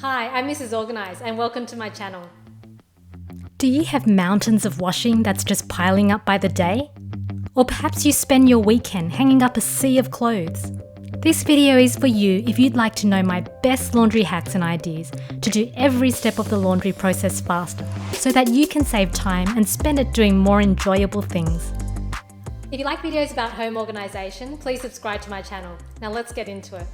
Hi, I'm Mrs. Organise and welcome to my channel. Do you have mountains of washing that's just piling up by the day? Or perhaps you spend your weekend hanging up a sea of clothes? This video is for you if you'd like to know my best laundry hacks and ideas to do every step of the laundry process faster so that you can save time and spend it doing more enjoyable things. If you like videos about home organisation, please subscribe to my channel. Now let's get into it.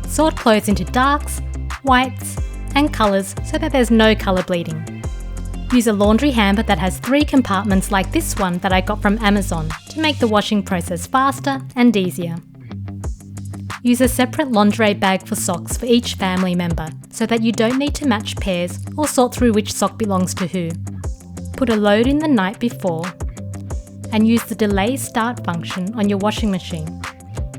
Sort clothes into darks, whites, and colours so that there's no colour bleeding. Use a laundry hamper that has 3 compartments like this one that I got from Amazon to make the washing process faster and easier. Use a separate lingerie bag for socks for each family member so that you don't need to match pairs or sort through which sock belongs to who. Put a load in the night before and use the delay start function on your washing machine.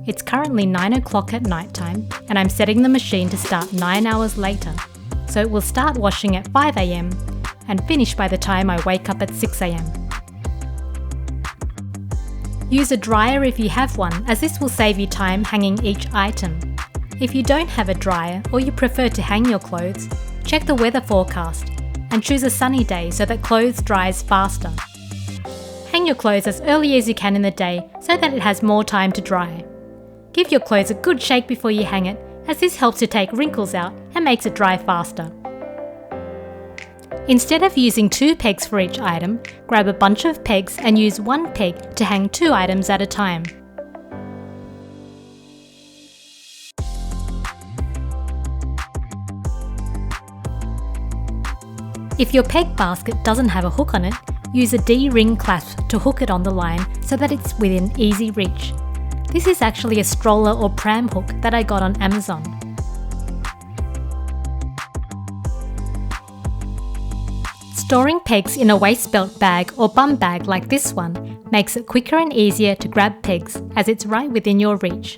It's currently 9 o'clock at night time and I'm setting the machine to start 9 hours later, so it will start washing at 5 AM and finish by the time I wake up at 6 AM. Use a dryer if you have one, as this will save you time hanging each item. If you don't have a dryer or you prefer to hang your clothes, check the weather forecast and choose a sunny day so that clothes dries faster. Hang your clothes as early as you can in the day so that it has more time to dry. Give your clothes a good shake before you hang it, as this helps to take wrinkles out and makes it dry faster. Instead of using 2 pegs for each item, grab a bunch of pegs and use 1 peg to hang 2 items at a time. If your peg basket doesn't have a hook on it, use a D-ring clasp to hook it on the line so that it's within easy reach. This is actually a stroller or pram hook that I got on Amazon. Storing pegs in a waist belt bag or bum bag like this one makes it quicker and easier to grab pegs as it's right within your reach.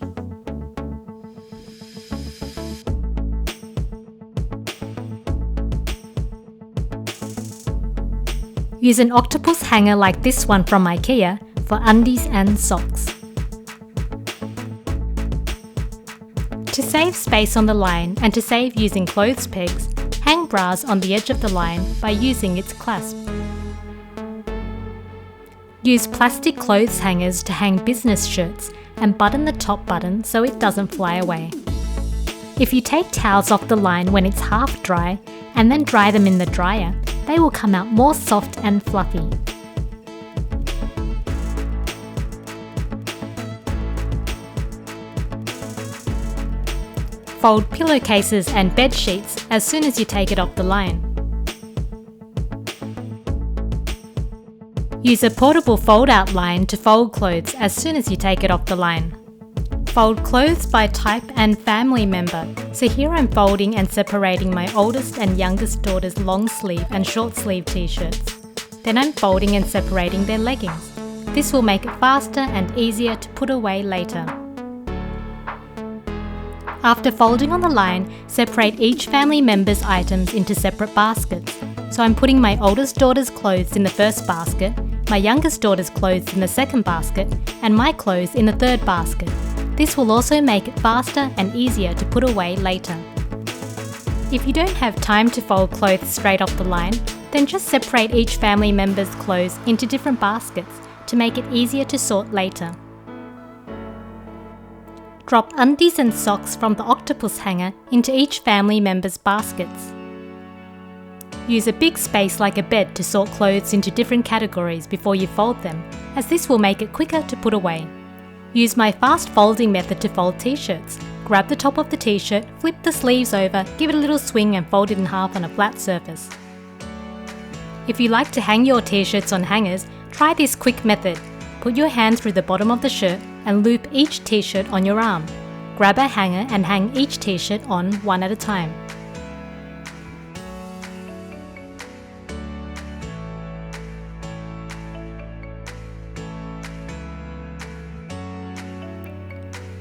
Use an octopus hanger like this one from IKEA for undies and socks. To save space on the line and to save using clothes pegs, hang bras on the edge of the line by using its clasp. Use plastic clothes hangers to hang business shirts and button the top button so it doesn't fly away. If you take towels off the line when it's half dry and then dry them in the dryer, they will come out more soft and fluffy. Fold pillowcases and bed sheets as soon as you take it off the line. Use a portable fold-out line to fold clothes as soon as you take it off the line. Fold clothes by type and family member, so here I'm folding and separating my oldest and youngest daughter's long sleeve and short sleeve t-shirts. Then I'm folding and separating their leggings. This will make it faster and easier to put away later. After folding on the line, separate each family member's items into separate baskets. So I'm putting my oldest daughter's clothes in the first basket, my youngest daughter's clothes in the second basket, and my clothes in the third basket. This will also make it faster and easier to put away later. If you don't have time to fold clothes straight off the line, then just separate each family member's clothes into different baskets to make it easier to sort later. Drop undies and socks from the octopus hanger into each family member's baskets. Use a big space like a bed to sort clothes into different categories before you fold them, as this will make it quicker to put away. Use my fast folding method to fold t-shirts. Grab the top of the t-shirt, flip the sleeves over, give it a little swing and fold it in half on a flat surface. If you like to hang your t-shirts on hangers, try this quick method. Put your hand through the bottom of the shirt and loop each t-shirt on your arm. Grab a hanger and hang each t-shirt on one at a time.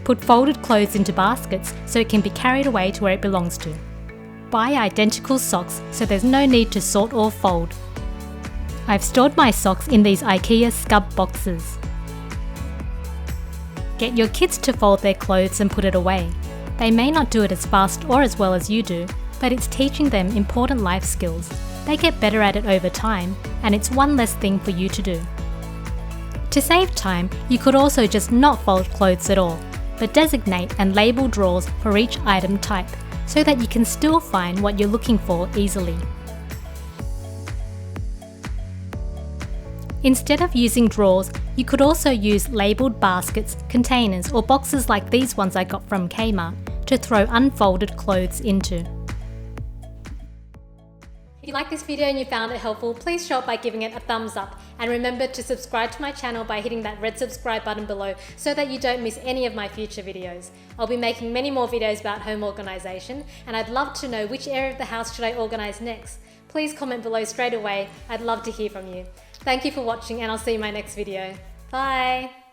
Put folded clothes into baskets so it can be carried away to where it belongs to. Buy identical socks so there's no need to sort or fold. I've stored my socks in these IKEA scub boxes. Get your kids to fold their clothes and put it away. They may not do it as fast or as well as you do, but it's teaching them important life skills. They get better at it over time, and it's one less thing for you to do. To save time, you could also just not fold clothes at all, but designate and label drawers for each item type, so that you can still find what you're looking for easily. Instead of using drawers, you could also use labelled baskets, containers, or boxes like these ones I got from Kmart to throw unfolded clothes into. If you like this video and you found it helpful, please show it by giving it a thumbs up, and remember to subscribe to my channel by hitting that red subscribe button below so that you don't miss any of my future videos. I'll be making many more videos about home organisation, and I'd love to know which area of the house should I organise next. Please comment below straight away, I'd love to hear from you. Thank you for watching, and I'll see you in my next video. Bye!